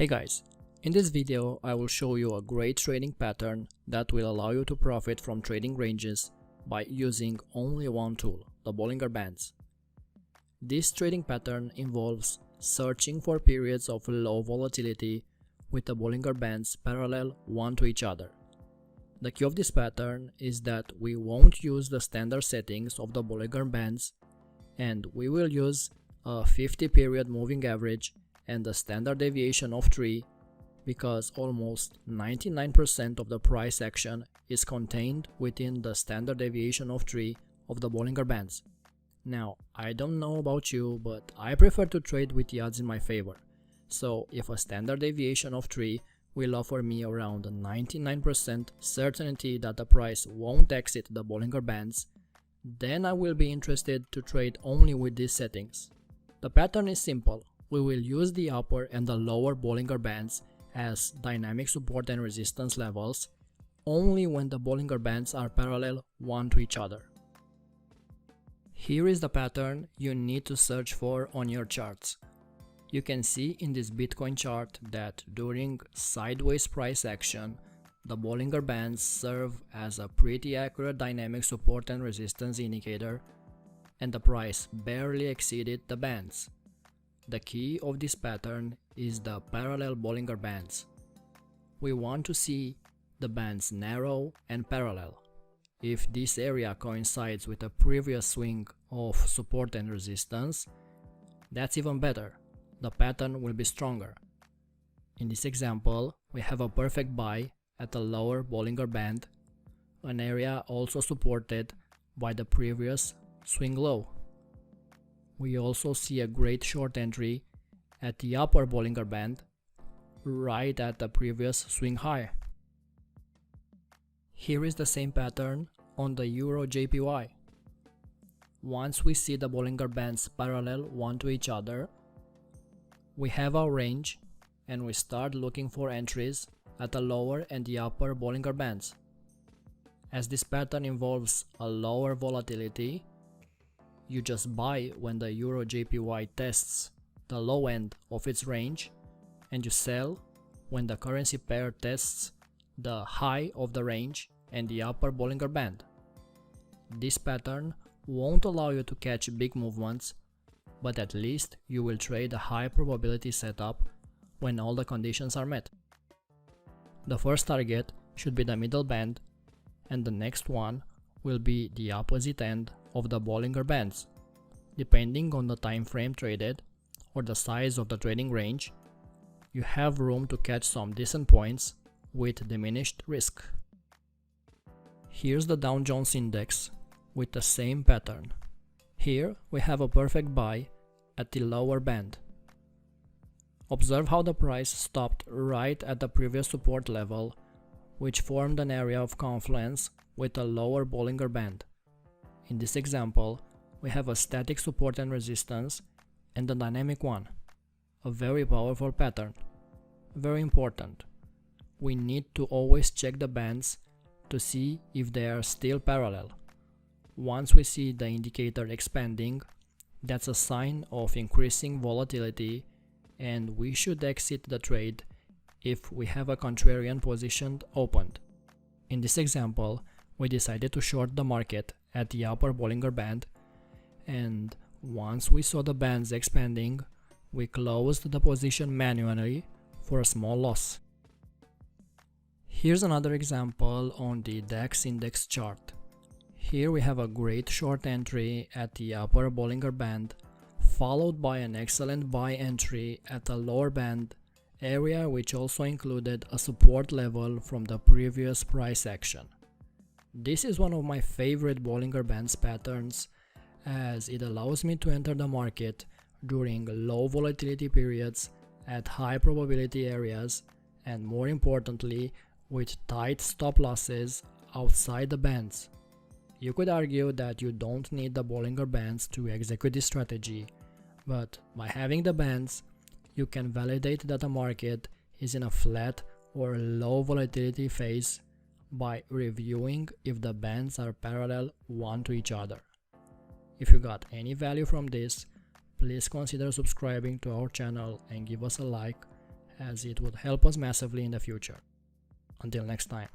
Hey guys, in this video I will show you a great trading pattern that will allow you to profit from trading ranges by using only one tool, the Bollinger Bands. This trading pattern involves searching for periods of low volatility with the Bollinger Bands parallel one to each other. The key of this pattern is that we won't use the standard settings of the Bollinger Bands, and we will use a 50 period moving average and the standard deviation of 3 because almost 99% of the price action is contained within the standard deviation of 3 of the Bollinger Bands. Now, I don't know about you, but I prefer to trade with the odds in my favor. So if a standard deviation of 3 will offer me around 99% certainty that the price won't exit the Bollinger Bands, then I will be interested to trade only with these settings. The pattern is simple. We will use the upper and the lower Bollinger Bands as dynamic support and resistance levels only when the Bollinger Bands are parallel one to each other. Here is the pattern you need to search for on your charts. You can see in this Bitcoin chart that during sideways price action, the Bollinger Bands serve as a pretty accurate dynamic support and resistance indicator, and the price barely exceeded the bands. The key of this pattern is the parallel Bollinger Bands. We want to see the bands narrow and parallel. If this area coincides with a previous swing of support and resistance, that's even better. The pattern will be stronger. In this example, we have a perfect buy at the lower Bollinger Band, an area also supported by the previous swing low. We also see a great short entry at the upper Bollinger Band, right at the previous swing high. Here is the same pattern on the Euro JPY. Once we see the Bollinger Bands parallel one to each other, we have our range and we start looking for entries at the lower and the upper Bollinger Bands. As this pattern involves a lower volatility, you just buy when the Euro JPY tests the low end of its range, and you sell when the currency pair tests the high of the range and the upper Bollinger Band. This pattern won't allow you to catch big movements, but at least you will trade a high probability setup when all the conditions are met. The first target should be the middle band, and the next one will be the opposite end of the Bollinger Bands. Depending on the time frame traded or the size of the trading range, you have room to catch some decent points with diminished risk. Here's the Dow Jones Index with the same pattern. Here we have a perfect buy at the lower band. Observe how the price stopped right at the previous support level, which formed an area of confluence with a lower Bollinger Band. In this example, we have a static support and resistance and a dynamic one. A very powerful pattern. Very important. We need to always check the bands to see if they are still parallel. Once we see the indicator expanding, that's a sign of increasing volatility, and we should exit the trade if we have a contrarian position opened. In this example, we decided to short the market at the upper Bollinger Band, and once we saw the bands expanding, we closed the position manually for a small loss. Here's another example on the DAX index chart. Here we have a great short entry at the upper Bollinger Band, followed by an excellent buy entry at the lower band area, which also included a support level from the previous price action. This is one of my favorite Bollinger Bands patterns, as it allows me to enter the market during low volatility periods at high probability areas, and more importantly with tight stop losses outside the bands. You could argue that you don't need the Bollinger Bands to execute this strategy, but by having the bands, you can validate that the market is in a flat or low volatility phase by reviewing if the bands are parallel one to each other. If you got any value from this, please consider subscribing to our channel and give us a like. as it would help us massively in the future. Until next time.